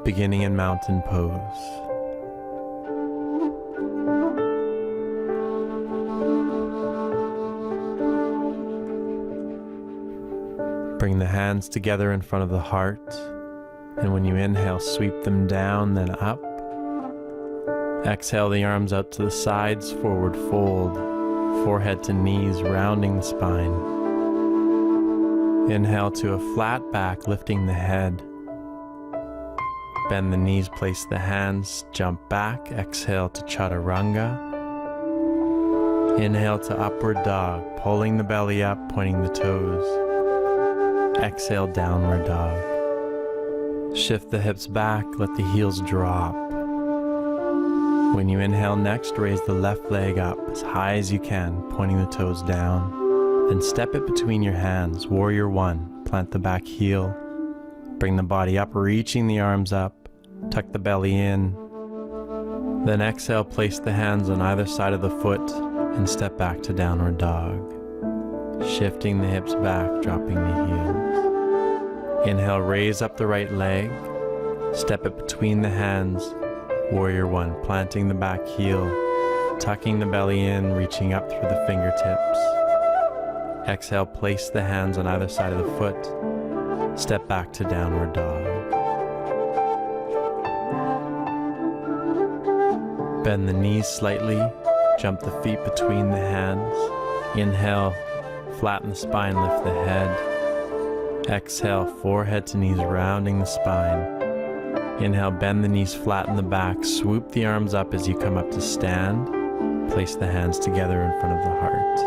beginning in mountain pose. Bring the hands together in front of the heart, and when you inhale, sweep them down, then up. Exhale the arms out to the sides, forward fold, forehead to knees, rounding the spine. Inhale to a flat back, lifting the head. Bend the knees, place the hands, jump back. Exhale to chaturanga. Inhale to upward dog, pulling the belly up, pointing the toes. Exhale, downward dog. Shift the hips back, let the heels drop. When you inhale next, raise the left leg up as high as you can, pointing the toes down. Then step it between your hands, warrior one. Plant the back heel. Bring the body up, reaching the arms up. Tuck the belly in. Then exhale, place the hands on either side of the foot and step back to downward dog. Shifting the hips back, dropping the heels. Inhale, raise up the right leg. Step it between the hands. Warrior one, planting the back heel. Tucking the belly in, reaching up through the fingertips. Exhale, place the hands on either side of the foot. Step back to downward dog. Bend the knees slightly. Jump the feet between the hands. Inhale, flatten the spine, lift the head. Exhale, forehead to knees, rounding the spine. Inhale, bend the knees, flatten the back, swoop the arms up as you come up to stand. Place the hands together in front of the heart.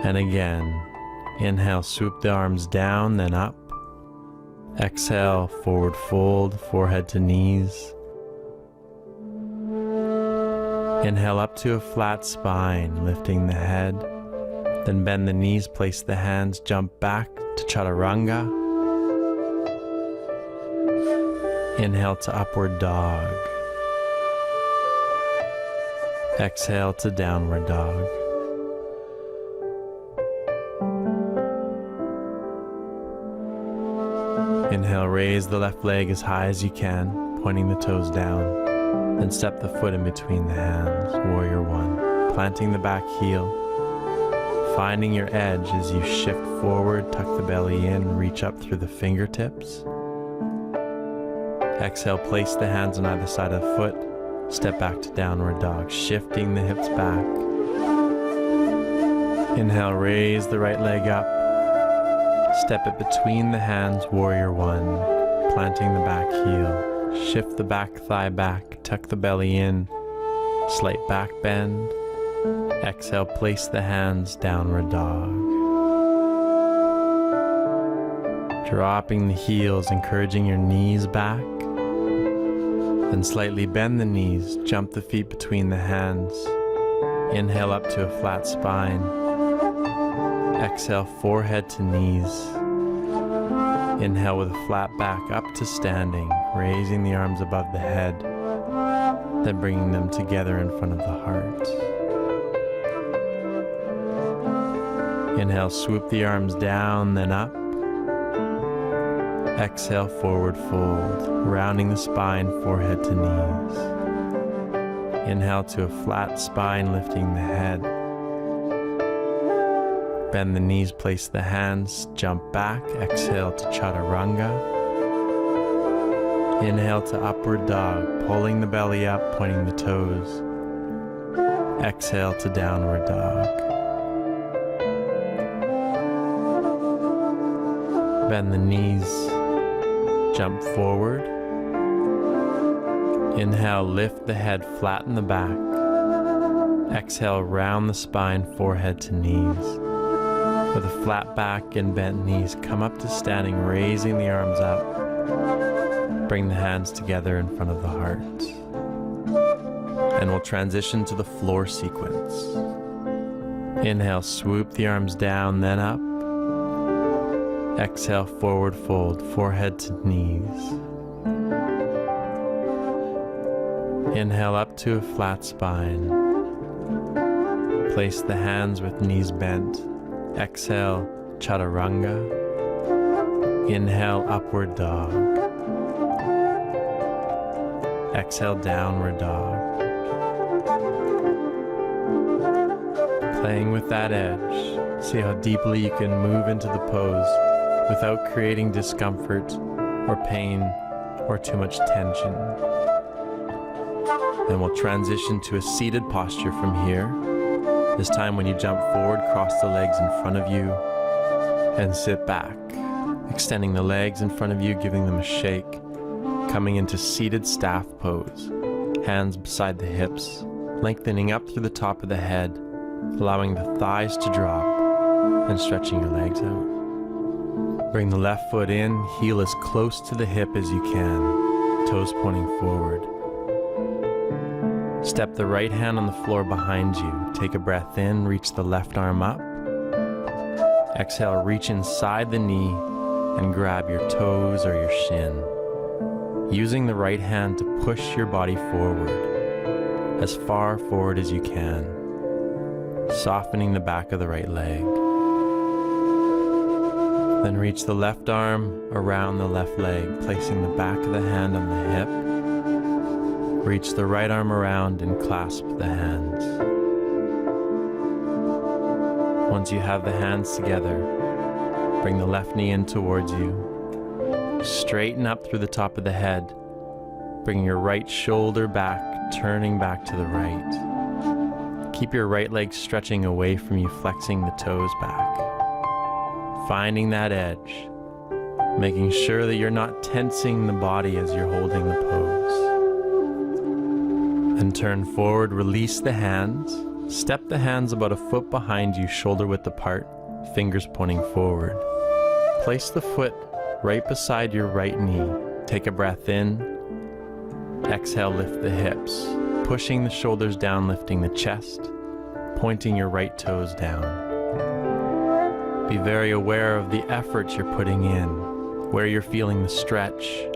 And again, inhale, swoop the arms down, then up. Exhale, forward fold, forehead to knees. Inhale up to a flat spine, lifting the head. Then bend the knees, place the hands, jump back to chaturanga. Inhale to upward dog. Exhale to downward dog. Inhale, raise the left leg as high as you can, pointing the toes down. Then step the foot in between the hands, warrior one, planting the back heel. Finding your edge as you shift forward, tuck the belly in, reach up through the fingertips. Exhale, place the hands on either side of the foot. Step back to downward dog, shifting the hips back. Inhale, raise the right leg up. Step it between the hands, warrior one, planting the back heel. Shift the back thigh back, tuck the belly in, slight back bend. Exhale, place the hands, downward dog. Dropping the heels, encouraging your knees back. Then slightly bend the knees, jump the feet between the hands. Inhale up to a flat spine. Exhale, forehead to knees. Inhale with a flat back up to standing, raising the arms above the head, then bringing them together in front of the heart. Inhale, swoop the arms down, then up. Exhale, forward fold, rounding the spine, forehead to knees. Inhale to a flat spine, lifting the head. Bend the knees, place the hands, jump back. Exhale to chaturanga. Inhale to upward dog, pulling the belly up, pointing the toes. Exhale to downward dog. Bend the knees, jump forward. Inhale, lift the head, flatten the back. Exhale, round the spine, forehead to knees. With a flat back and bent knees, come up to standing, raising the arms up. Bring the hands together in front of the heart. And we'll transition to the floor sequence. Inhale, swoop the arms down, then up. Exhale, forward fold, forehead to knees. Inhale up to a flat spine. Place the hands with knees bent. Exhale, chaturanga. Inhale, upward dog. Exhale, downward dog. Playing with that edge, see how deeply you can move into the pose without creating discomfort or pain or too much tension. Then we'll transition to a seated posture from here. This time when you jump forward, cross the legs in front of you and sit back, extending the legs in front of you, giving them a shake, coming into seated staff pose, hands beside the hips, lengthening up through the top of the head, allowing the thighs to drop and stretching your legs out. Bring the left foot in, heel as close to the hip as you can, toes pointing forward. Step the right hand on the floor behind you. Take a breath in, reach the left arm up. Exhale, reach inside the knee and grab your toes or your shin. Using the right hand to push your body forward, as far forward as you can, softening the back of the right leg. Then reach the left arm around the left leg, placing the back of the hand on the hip. Reach the right arm around and clasp the hands. Once you have the hands together, bring the left knee in towards you. Straighten up through the top of the head. Bring your right shoulder back, turning back to the right. Keep your right leg stretching away from you, flexing the toes back. Finding that edge, making sure that you're not tensing the body as you're holding the pose. Then turn forward, release the hands. Step the hands about a foot behind you, shoulder width apart, fingers pointing forward. Place the foot right beside your right knee. Take a breath in. Exhale, lift the hips, pushing the shoulders down, lifting the chest, pointing your right toes down. Be very aware of the effort you're putting in, where you're feeling the stretch,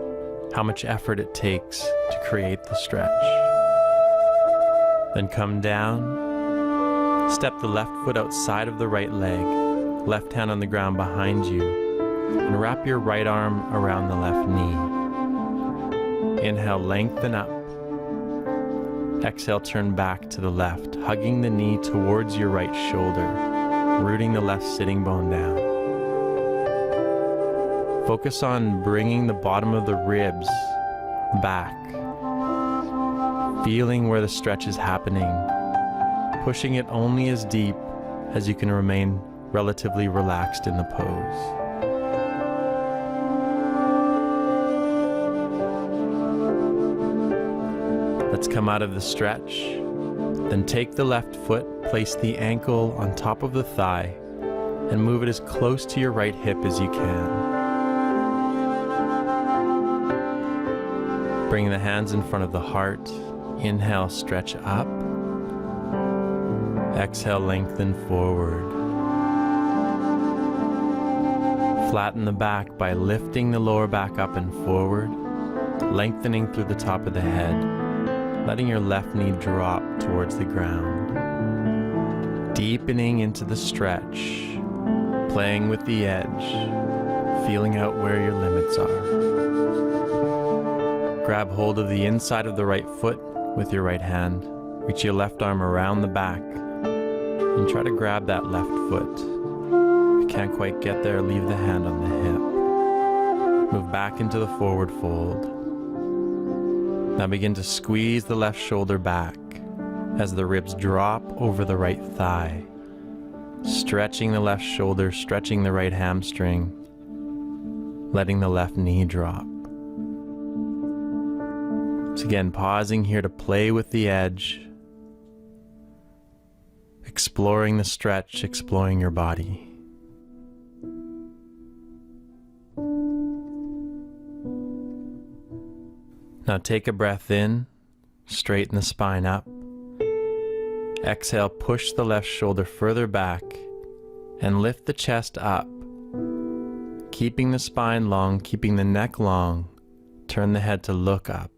how much effort it takes to create the stretch. Then come down, step the left foot outside of the right leg, left hand on the ground behind you, and wrap your right arm around the left knee. Inhale, lengthen up. Exhale, turn back to the left, hugging the knee towards your right shoulder, rooting the left sitting bone down. Focus on bringing the bottom of the ribs back, feeling where the stretch is happening, pushing it only as deep as you can remain relatively relaxed in the pose. Let's come out of the stretch. Then take the left foot, place the ankle on top of the thigh, and move it as close to your right hip as you can. Bring the hands in front of the heart. Inhale, stretch up. Exhale, lengthen forward. Flatten the back by lifting the lower back up and forward, lengthening through the top of the head, letting your left knee drop towards the ground. Deepening into the stretch, playing with the edge, feeling out where your limits are. Grab hold of the inside of the right foot with your right hand. Reach your left arm around the back and try to grab that left foot. If you can't quite get there, leave the hand on the hip. Move back into the forward fold. Now begin to squeeze the left shoulder back as the ribs drop over the right thigh. Stretching the left shoulder, stretching the right hamstring, letting the left knee drop. So again, pausing here to play with the edge, exploring the stretch, exploring your body. Now take a breath in, straighten the spine up. Exhale, push the left shoulder further back and lift the chest up. Keeping the spine long, keeping the neck long, turn the head to look up.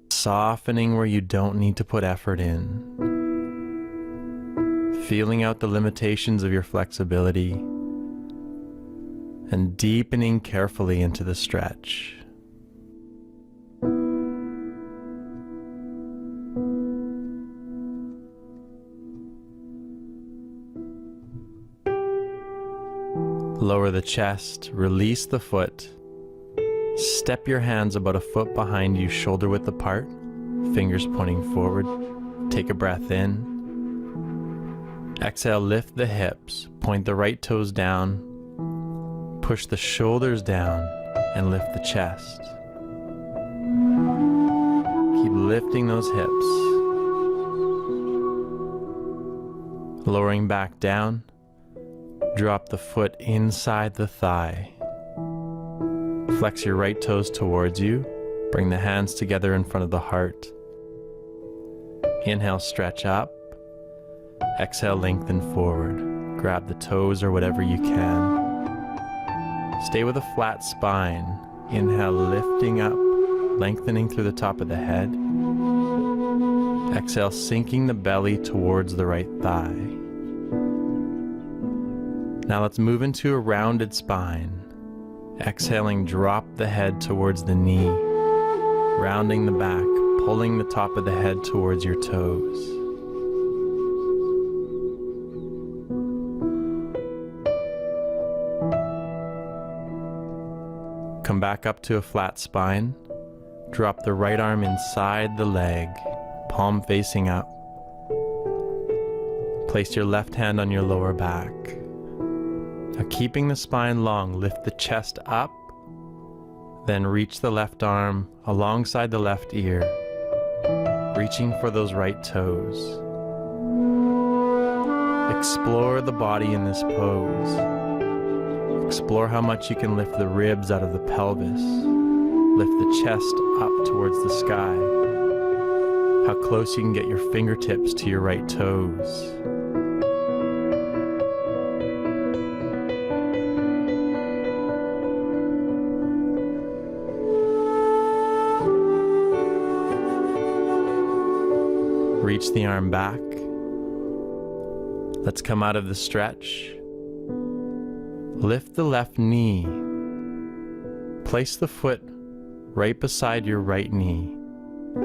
Softening where you don't need to put effort in. Feeling out the limitations of your flexibility and deepening carefully into the stretch. Lower the chest, release the foot. Step your hands about a foot behind you, shoulder width apart, fingers pointing forward. Take a breath in. Exhale, lift the hips, point the right toes down, push the shoulders down, and lift the chest. Keep lifting those hips. Lowering back down, drop the foot inside the thigh. Flex your right toes towards you. Bring the hands together in front of the heart. Inhale, stretch up. Exhale, lengthen forward. Grab the toes or whatever you can. Stay with a flat spine. Inhale, lifting up, lengthening through the top of the head. Exhale, sinking the belly towards the right thigh. Now let's move into a rounded spine. Exhaling, drop the head towards the knee. Rounding the back, pulling the top of the head towards your toes. Come back up to a flat spine. Drop the right arm inside the leg, palm facing up. Place your left hand on your lower back. Now keeping the spine long, lift the chest up, then reach the left arm alongside the left ear, reaching for those right toes. Explore the body in this pose. Explore how much you can lift the ribs out of the pelvis. Lift the chest up towards the sky. How close you can get your fingertips to your right toes. Reach the arm back. Let's come out of the stretch. Lift the left knee. Place the foot right beside your right knee.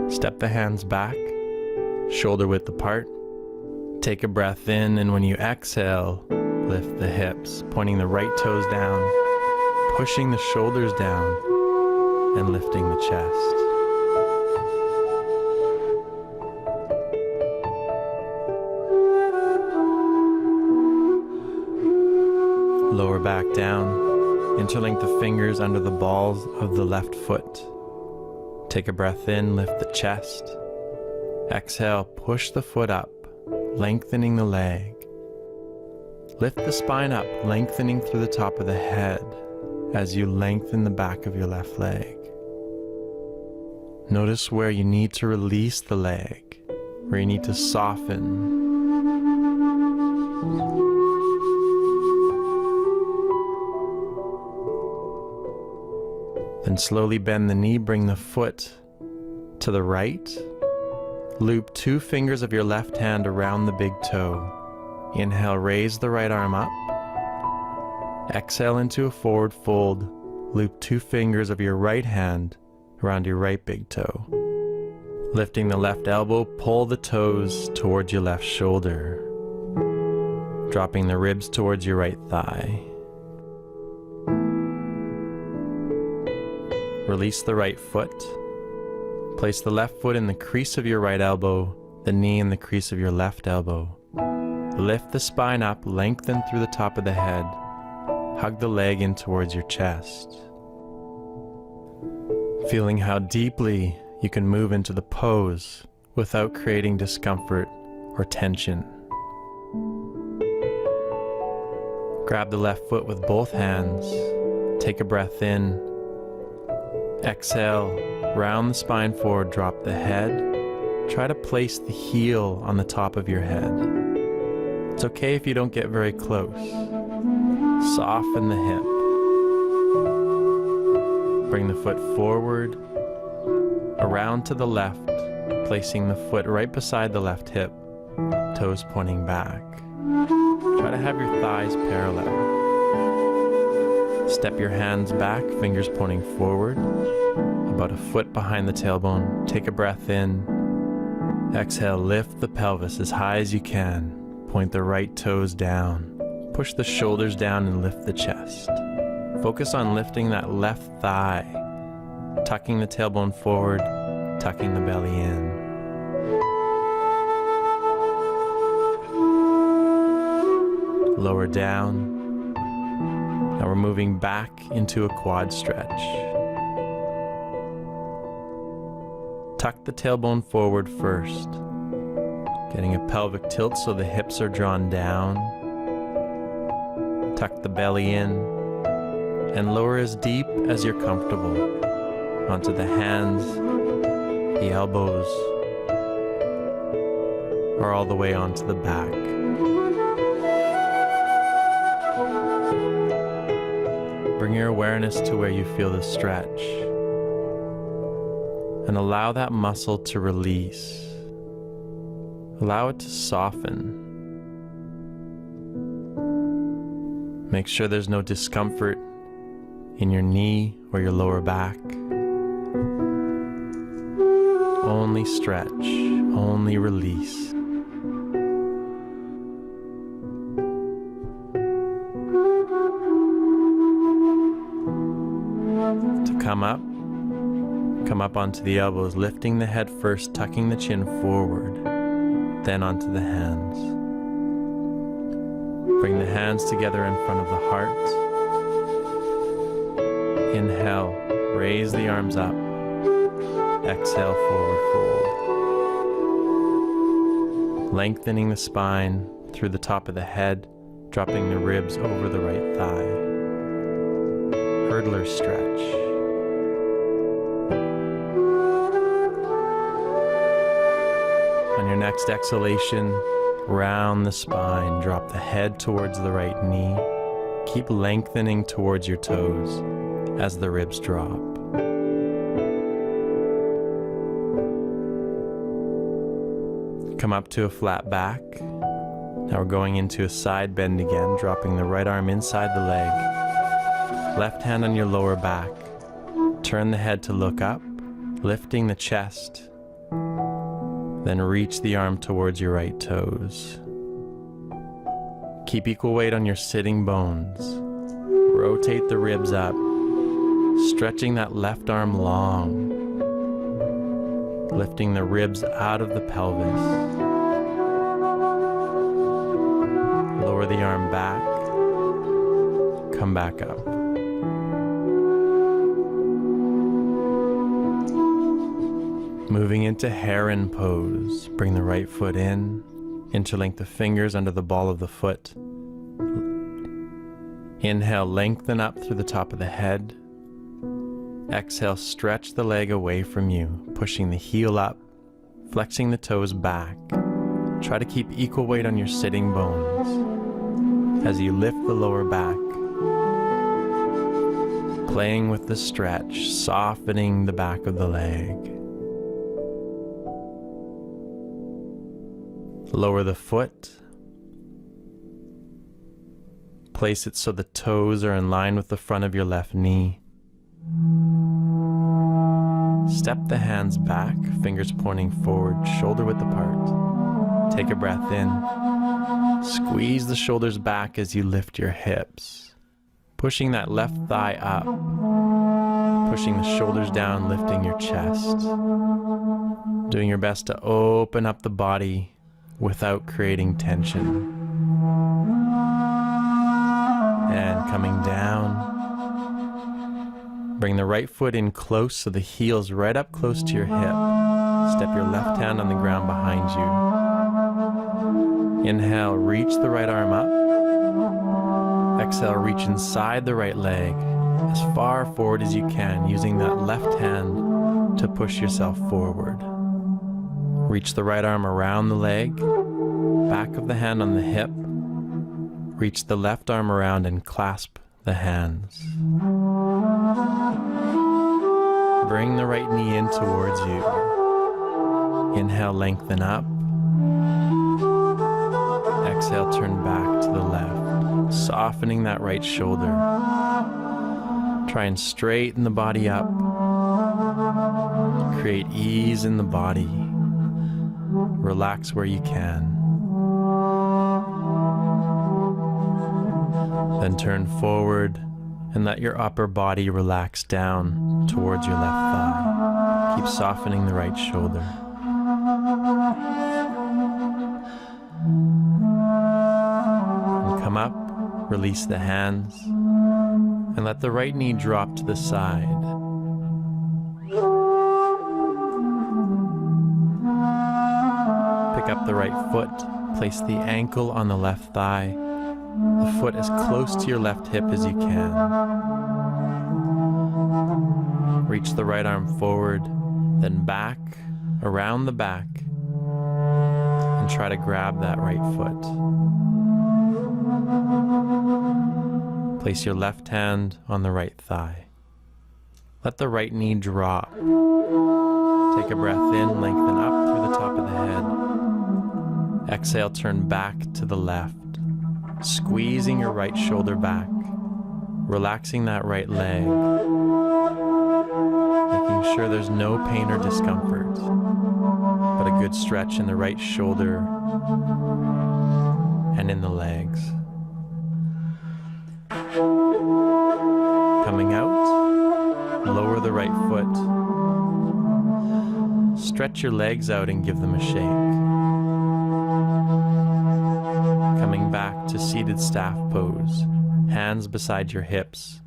Step the hands back, shoulder width apart. Take a breath in, and when you exhale, lift the hips, pointing the right toes down, pushing the shoulders down, and lifting the chest. Lower back down, interlink the fingers under the balls of the left foot. Take a breath in, lift the chest. Exhale, push the foot up, lengthening the leg. Lift the spine up, lengthening through the top of the head as you lengthen the back of your left leg. Notice where you need to release the leg, where you need to soften. Then slowly bend the knee, bring the foot to the right. Loop 2 fingers of your left hand around the big toe. Inhale, raise the right arm up. Exhale into a forward fold. Loop 2 fingers of your right hand around your right big toe. Lifting the left elbow, pull the toes towards your left shoulder. Dropping the ribs towards your right thigh. Release the right foot. Place the left foot in the crease of your right elbow, the knee in the crease of your left elbow. Lift the spine up, lengthen through the top of the head. Hug the leg in towards your chest. Feeling how deeply you can move into the pose without creating discomfort or tension. Grab the left foot with both hands. Take a breath in. Exhale, round the spine forward, drop the head. Try to place the heel on the top of your head. It's okay if you don't get very close. Soften the hip. Bring the foot forward, around to the left, placing the foot right beside the left hip, toes pointing back. Try to have your thighs parallel. Step your hands back, fingers pointing forward, about a foot behind the tailbone. Take a breath in. Exhale, lift the pelvis as high as you can. Point the right toes down. Push the shoulders down and lift the chest. Focus on lifting that left thigh, tucking the tailbone forward, tucking the belly in. Lower down. Now we're moving back into a quad stretch. Tuck the tailbone forward first, getting a pelvic tilt so the hips are drawn down. Tuck the belly in and lower as deep as you're comfortable onto the hands, the elbows, or all the way onto the back. Bring your awareness to where you feel the stretch and allow that muscle to release. Allow it to soften. Make sure there's no discomfort in your knee or your lower back. Only stretch, only release. To come up onto the elbows, lifting the head first, tucking the chin forward, then onto the hands. Bring the hands together in front of the heart. Inhale, raise the arms up. Exhale, forward fold. Lengthening the spine through the top of the head, dropping the ribs over the right thigh. Hurdler stretch. On your next exhalation, round the spine, drop the head towards the right knee. Keep lengthening towards your toes as the ribs drop. Come up to a flat back. Now we're going into a side bend again, dropping the right arm inside the leg. Left hand on your lower back. Turn the head to look up, lifting the chest. Then reach the arm towards your right toes. Keep equal weight on your sitting bones. Rotate the ribs up, stretching that left arm long. Lifting the ribs out of the pelvis. Lower the arm back. Come back up. Moving into heron pose. Bring the right foot in. Interlink the fingers under the ball of the foot. Inhale, lengthen up through the top of the head. Exhale, stretch the leg away from you, pushing the heel up, flexing the toes back. Try to keep equal weight on your sitting bones as you lift the lower back. Playing with the stretch, softening the back of the leg. Lower the foot. Place it so the toes are in line with the front of your left knee. Step the hands back, fingers pointing forward, shoulder width apart. Take a breath in. Squeeze the shoulders back as you lift your hips. Pushing that left thigh up. Pushing the shoulders down, lifting your chest. Doing your best to open up the body without creating tension. And coming down. Bring the right foot in close so the heel's right up close to your hip. Step your left hand on the ground behind you. Inhale, reach the right arm up. Exhale, reach inside the right leg as far forward as you can, using that left hand to push yourself forward. Reach the right arm around the leg, back of the hand on the hip. Reach the left arm around and clasp the hands. Bring the right knee in towards you. Inhale, lengthen up. Exhale, turn back to the left, softening that right shoulder. Try and straighten the body up. Create ease in the body. Relax where you can. Then turn forward and let your upper body relax down towards your left thigh. Keep softening the right shoulder. And come up, release the hands, and let the right knee drop to the side. Pick up the right foot, place the ankle on the left thigh, the foot as close to your left hip as you can. Reach the right arm forward, then back, around the back, and try to grab that right foot. Place your left hand on the right thigh. Let the right knee drop. Take a breath in, lengthen up through the top of the head. Exhale, turn back to the left, squeezing your right shoulder back, relaxing that right leg, making sure there's no pain or discomfort, but a good stretch in the right shoulder and in the legs. Coming out, lower the right foot. Stretch your legs out and give them a shake. Coming back to seated staff pose, hands beside your hips,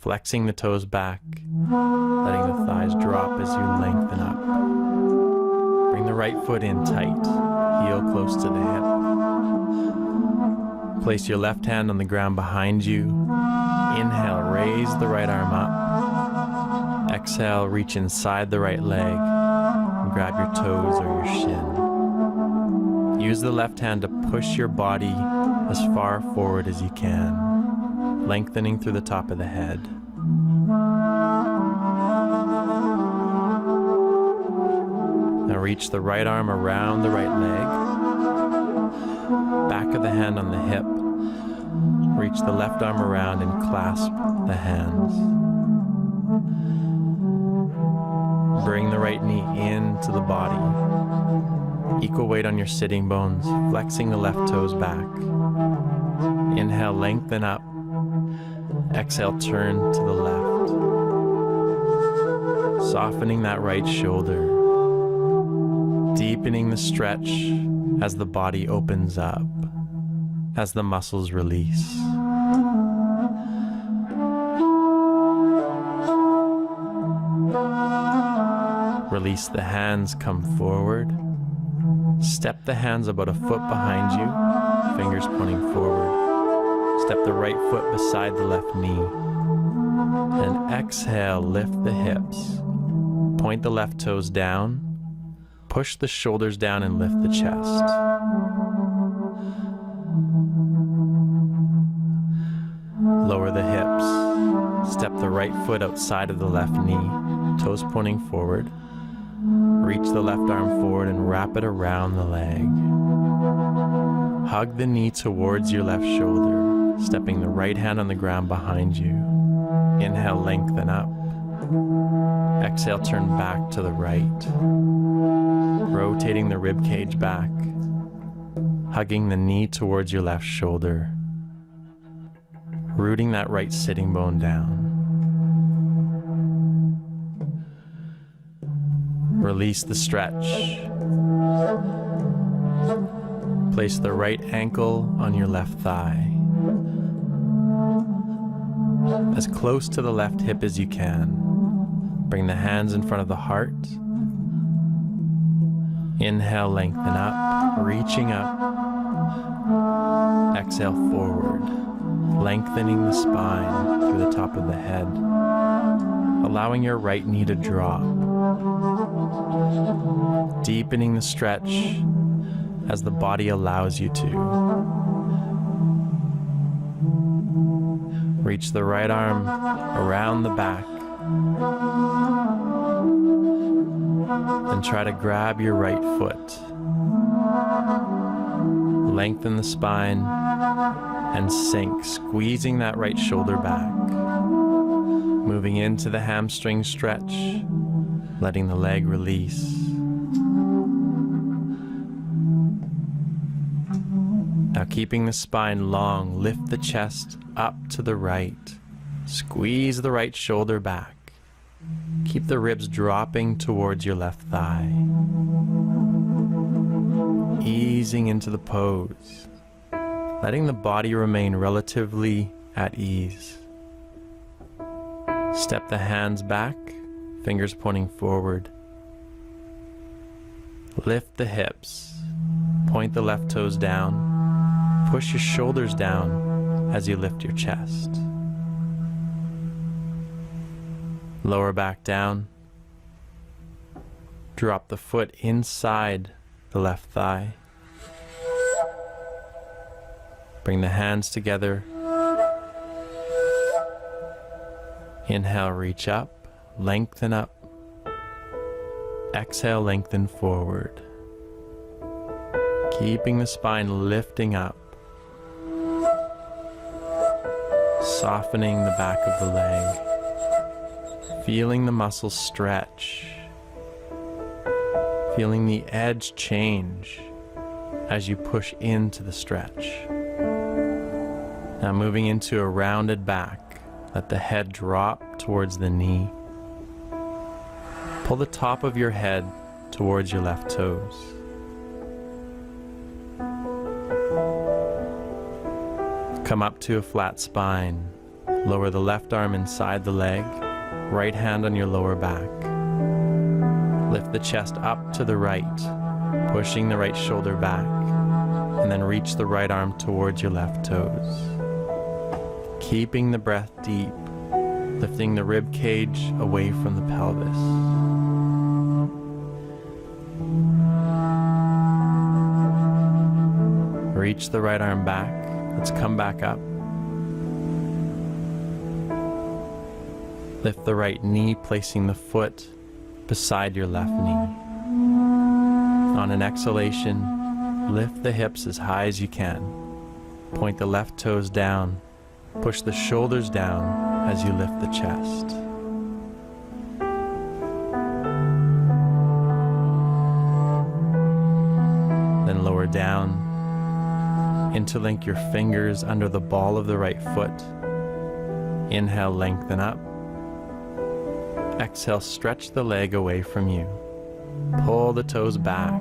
flexing the toes back, letting the thighs drop as you lengthen up. Bring the right foot in tight, heel close to the hip. Place your left hand on the ground behind you. Inhale, raise the right arm up. Exhale, reach inside the right leg and grab your toes or your shin. Use the left hand to push your body as far forward as you can, lengthening through the top of the head. Now reach the right arm around the right leg, back of the hand on the hip. Reach the left arm around and clasp the hands. Bring the right knee into the body. Equal weight on your sitting bones, flexing the left toes back. Inhale, lengthen up. Exhale, turn to the left. Softening that right shoulder. Deepening the stretch as the body opens up, as the muscles release. Release the hands, come forward. Step the hands about a foot behind you, fingers pointing forward. Step the right foot beside the left knee. And exhale, lift the hips. Point the left toes down. Push the shoulders down and lift the chest. Lower the hips. Step the right foot outside of the left knee, toes pointing forward. Reach the left arm forward and wrap it around the leg. Hug the knee towards your left shoulder, stepping the right hand on the ground behind you. Inhale, lengthen up. Exhale, turn back to the right. Rotating the rib cage back, hugging the knee towards your left shoulder, rooting that right sitting bone down. Release the stretch. Place the right ankle on your left thigh, as close to the left hip as you can. Bring the hands in front of the heart. Inhale, lengthen up, reaching up. Exhale, forward, lengthening the spine through the top of the head, allowing your right knee to drop. Deepening the stretch as the body allows you to. Reach the right arm around the back. Then try to grab your right foot. Lengthen the spine and sink, squeezing that right shoulder back. Moving into the hamstring stretch, letting the leg release. Now keeping the spine long, lift the chest up to the right. Squeeze the right shoulder back. Keep the ribs dropping towards your left thigh. Easing into the pose, letting the body remain relatively at ease. Step the hands back, fingers pointing forward. Lift the hips, point the left toes down, push your shoulders down as you lift your chest. Lower back down, drop the foot inside the left thigh. Bring the hands together. Inhale, reach up, lengthen up. Exhale, lengthen forward. Keeping the spine lifting up. Softening the back of the leg. Feeling the muscles stretch. Feeling the edge change as you push into the stretch. Now moving into a rounded back. Let the head drop towards the knee. Pull the top of your head towards your left toes. Come up to a flat spine. Lower the left arm inside the leg, right hand on your lower back. Lift the chest up to the right, pushing the right shoulder back, and then reach the right arm towards your left toes. Keeping the breath deep, lifting the rib cage away from the pelvis. Reach the right arm back. Let's come back up. Lift the right knee, placing the foot beside your left knee. On an exhalation, lift the hips as high as you can. Point the left toes down. Push the shoulders down as you lift the chest. Then lower down. Interlink your fingers under the ball of the right foot. Inhale, lengthen up. Exhale, stretch the leg away from you. Pull the toes back.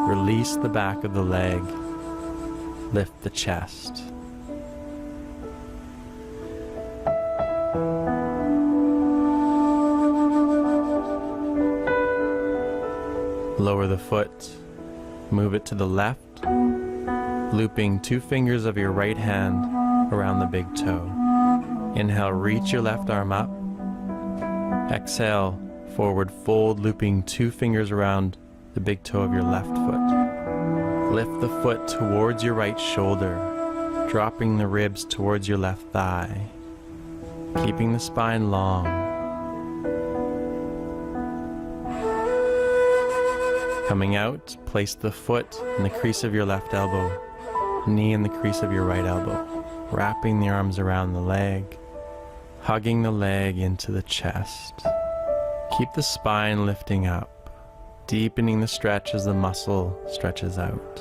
Release the back of the leg. Lift the chest. Lower the foot, move it to the left, looping 2 fingers of your right hand around the big toe. Inhale, reach your left arm up. Exhale, forward fold, looping 2 fingers around the big toe of your left foot. Lift the foot towards your right shoulder, dropping the ribs towards your left thigh, keeping the spine long. Coming out, place the foot in the crease of your left elbow, knee in the crease of your right elbow, wrapping the arms around the leg, hugging the leg into the chest. Keep the spine lifting up, deepening the stretch as the muscle stretches out.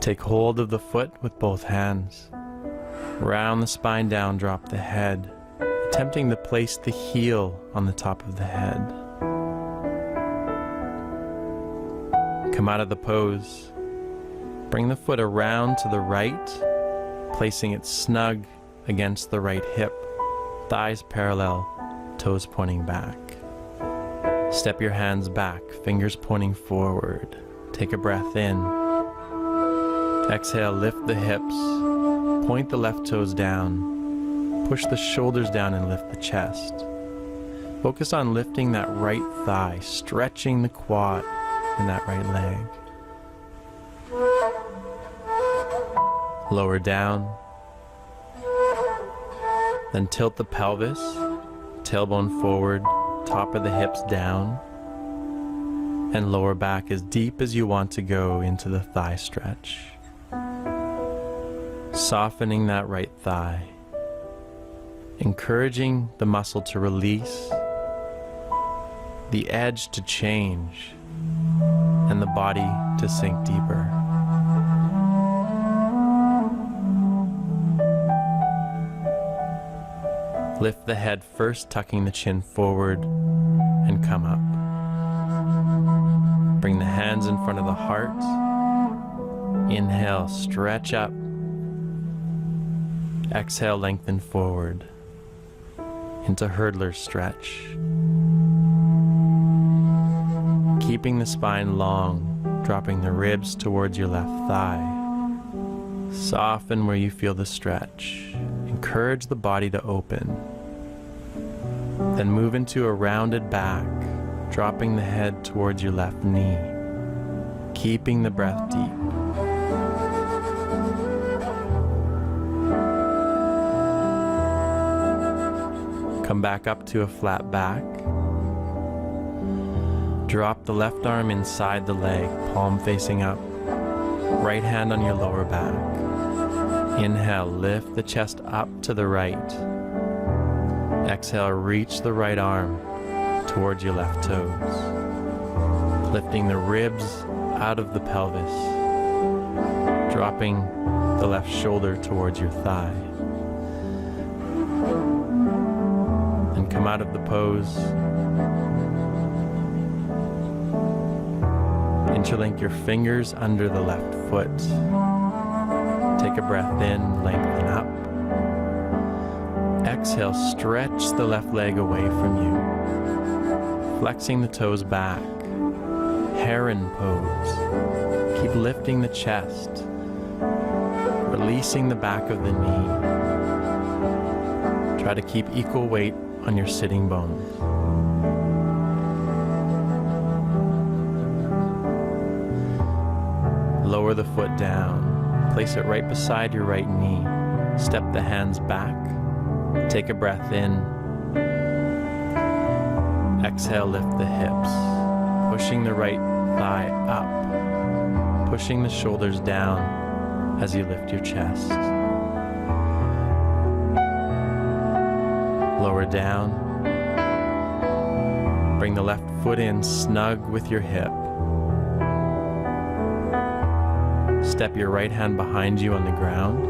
Take hold of the foot with both hands. Round the spine down, drop the head, attempting to place the heel on the top of the head. Come out of the pose. Bring the foot around to the right, placing it snug against the right hip, thighs parallel, toes pointing back. Step your hands back, fingers pointing forward. Take a breath in. Exhale, lift the hips. Point the left toes down. Push the shoulders down and lift the chest. Focus on lifting that right thigh, stretching the quad in that right leg. Lower down. Then tilt the pelvis, tailbone forward, top of the hips down, and lower back as deep as you want to go into the thigh stretch. Softening that right thigh, encouraging the muscle to release, the edge to change, and the body to sink deeper. Lift the head first, tucking the chin forward, and come up. Bring the hands in front of the heart. Inhale, stretch up. Exhale, lengthen forward into hurdler stretch. Keeping the spine long, dropping the ribs towards your left thigh. Soften where you feel the stretch. Encourage the body to open. Then move into a rounded back, dropping the head towards your left knee. Keeping the breath deep. Come back up to a flat back. Drop the left arm inside the leg, palm facing up. Right hand on your lower back. Inhale, lift the chest up to the right. Exhale, reach the right arm towards your left toes. Lifting the ribs out of the pelvis. Dropping the left shoulder towards your thigh. Then come out of the pose. Interlink your fingers under the left foot. Take a breath in, lengthen up. Exhale, stretch the left leg away from you. Flexing the toes back. Heron pose. Keep lifting the chest. Releasing the back of the knee. Try to keep equal weight on your sitting bones. Lower the foot down. Place it right beside your right knee. Step the hands back. Take a breath in. Exhale, lift the hips. Pushing the right thigh up. Pushing the shoulders down as you lift your chest. Lower down. Bring the left foot in snug with your hip. Step your right hand behind you on the ground.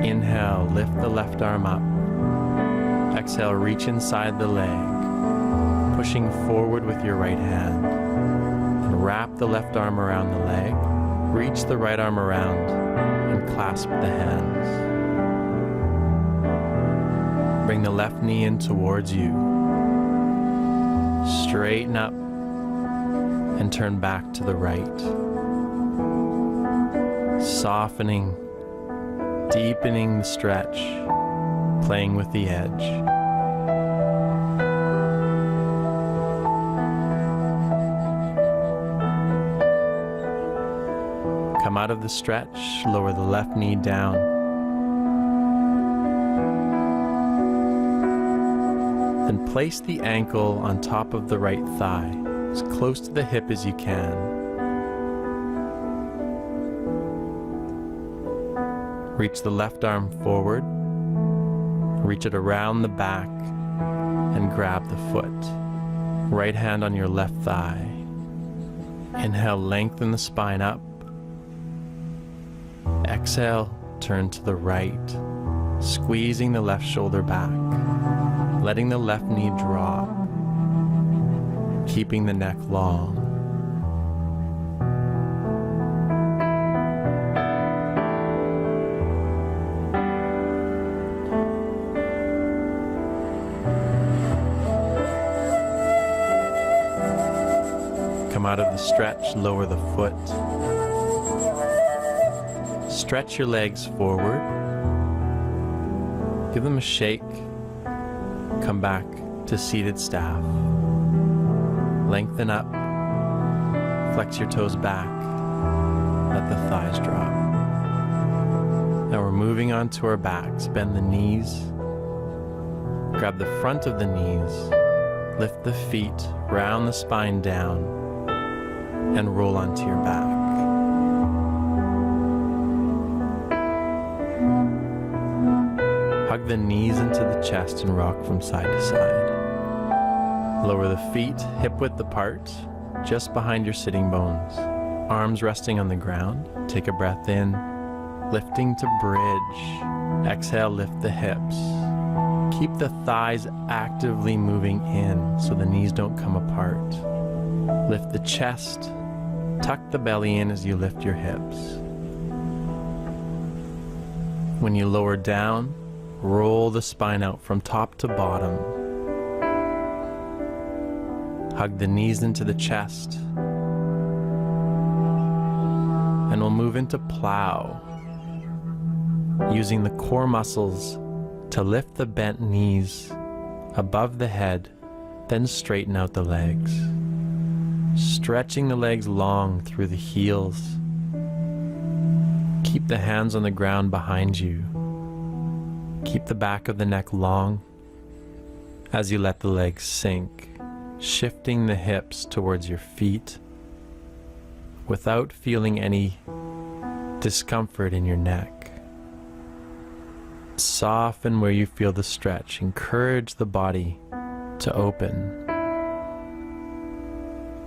Inhale, lift the left arm up. Exhale, reach inside the leg, pushing forward with your right hand. And wrap the left arm around the leg. Reach the right arm around and clasp the hands. Bring the left knee in towards you. Straighten up and turn back to the right. Softening, deepening the stretch, playing with the edge. Come out of the stretch, lower the left knee down. Then place the ankle on top of the right thigh, as close to the hip as you can. Reach the left arm forward, reach it around the back, and grab the foot. Right hand on your left thigh. Inhale, lengthen the spine up. Exhale, turn to the right, squeezing the left shoulder back, letting the left knee drop, keeping the neck long. Come out of the stretch, lower the foot. Stretch your legs forward. Give them a shake. Come back to seated staff. Lengthen up. Flex your toes back. Let the thighs drop. Now we're moving on to our backs. Bend the knees. Grab the front of the knees. Lift the feet, round the spine down, and roll onto your back. Hug the knees into the chest and rock from side to side. Lower the feet hip-width apart, just behind your sitting bones. Arms resting on the ground. Take a breath in, lifting to bridge. Exhale, lift the hips. Keep the thighs actively moving in so the knees don't come apart. Lift the chest. Tuck the belly in as you lift your hips. When you lower down, roll the spine out from top to bottom. Hug the knees into the chest. And we'll move into plow, using the core muscles to lift the bent knees above the head, then straighten out the legs. Stretching the legs long through the heels. Keep the hands on the ground behind you. Keep the back of the neck long as you let the legs sink, shifting the hips towards your feet without feeling any discomfort in your neck. Soften where you feel the stretch. Encourage the body to open.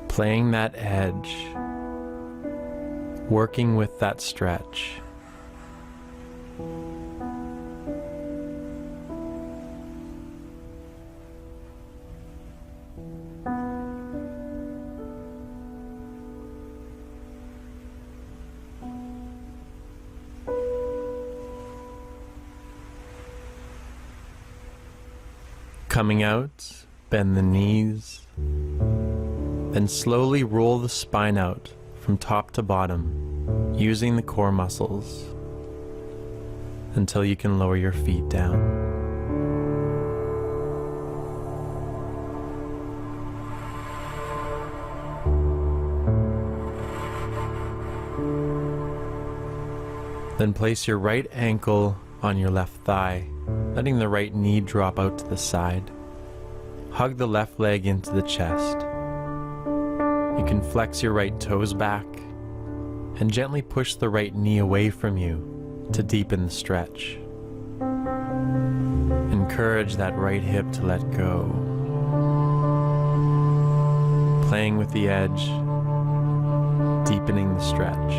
Playing that edge, working with that stretch. Coming out, bend the knees. Then slowly roll the spine out from top to bottom, using the core muscles until you can lower your feet down. Then place your right ankle on your left thigh, letting the right knee drop out to the side. Hug the left leg into the chest. You can flex your right toes back and gently push the right knee away from you to deepen the stretch. Encourage that right hip to let go. Playing with the edge, deepening the stretch.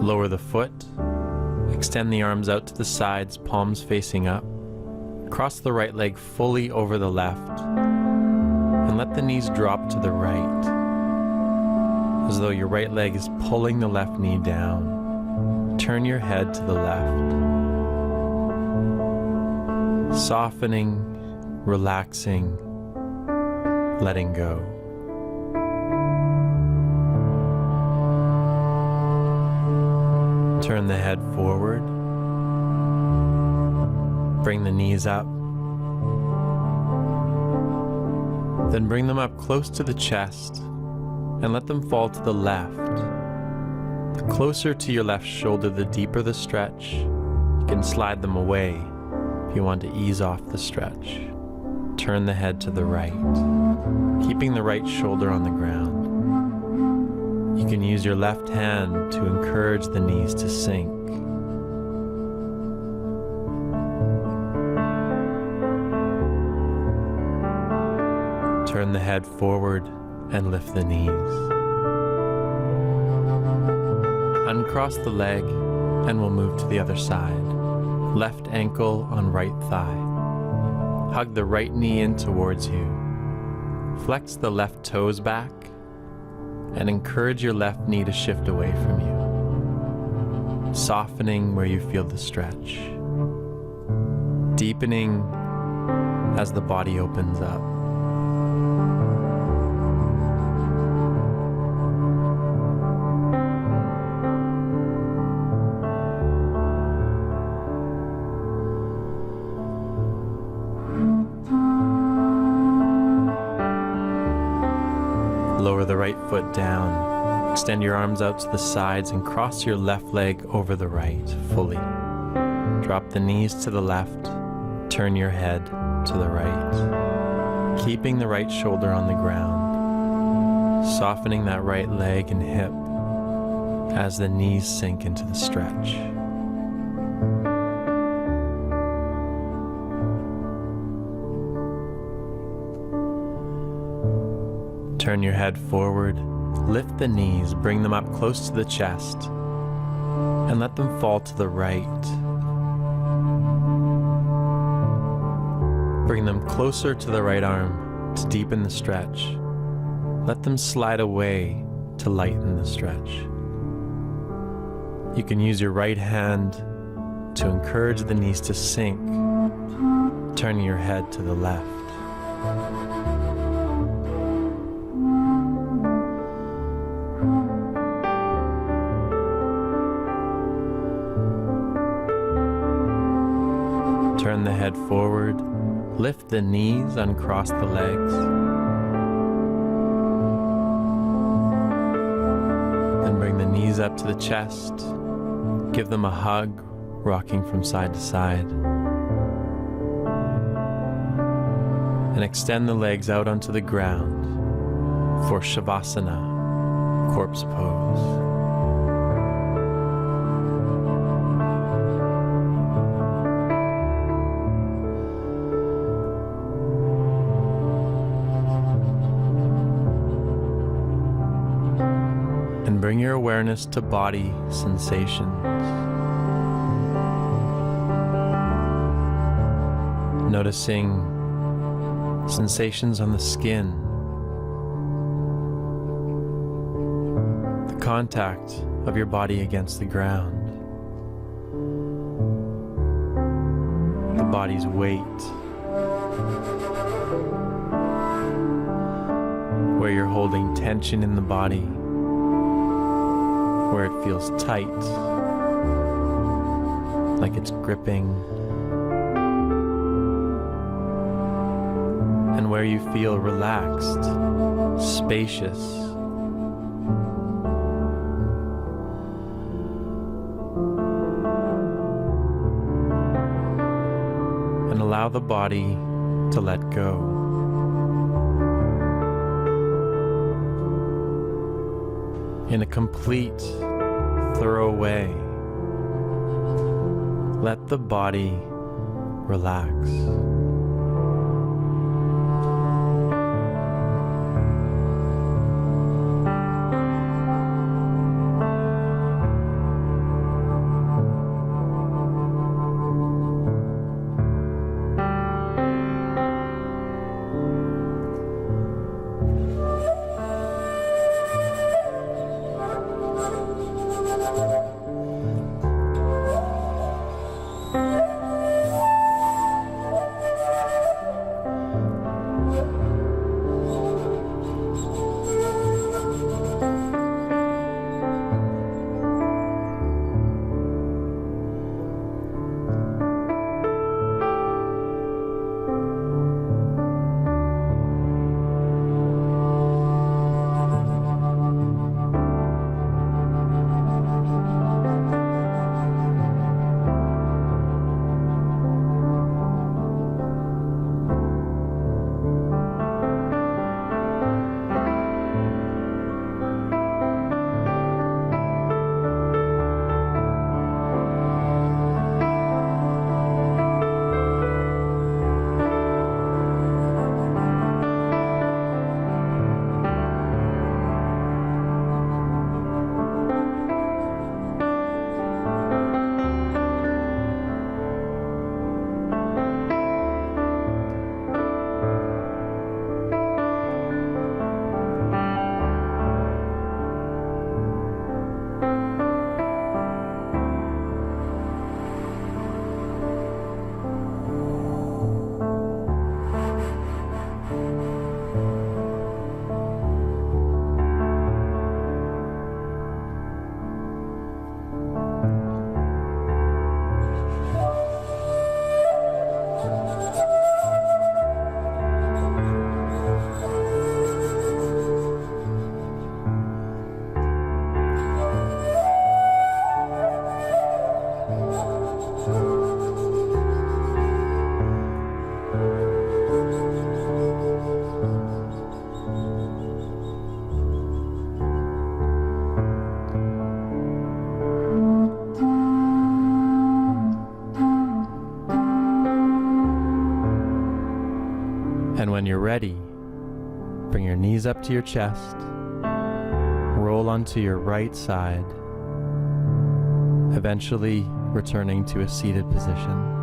Lower the foot, extend the arms out to the sides, palms facing up. Cross the right leg fully over the left and let the knees drop to the right, as though your right leg is pulling the left knee down. Turn your head to the left, softening, relaxing, letting go. Turn the head forward. Bring the knees up. Then bring them up close to the chest and let them fall to the left. The closer to your left shoulder, the deeper the stretch. You can slide them away if you want to ease off the stretch. Turn the head to the right, keeping the right shoulder on the ground. You can use your left hand to encourage the knees to sink. Turn the head forward and lift the knees. Uncross the leg and we'll move to the other side. Left ankle on right thigh. Hug the right knee in towards you. Flex the left toes back and encourage your left knee to shift away from you, softening where you feel the stretch, deepening as the body opens up. Lower the right foot down. Extend your arms out to the sides and cross your left leg over the right fully. Drop the knees to the left. Turn your head to the right. Keeping the right shoulder on the ground. Softening that right leg and hip. as the knees sink into the stretch. Turn your head forward, lift the knees, bring them up close to the chest, and let them fall to the right. Bring them closer to the right arm to deepen the stretch. Let them slide away to lighten the stretch. You can use your right hand to encourage the knees to sink, turning your head to the left. Turn the head forward, lift the knees, uncross the legs. Then bring the knees up to the chest. Give them a hug, rocking from side to side. And extend the legs out onto the ground for Shavasana, corpse pose. And bring your awareness to body sensations. Noticing sensations on the skin, the contact of your body against the ground, the body's weight, where you're holding tension in the body, where it feels tight, like it's gripping, and where you feel relaxed, spacious. And allow the body to let go. In a complete, thorough way, let the body relax. you're ready, bring your knees up to your chest, roll onto your right side, eventually returning to a seated position.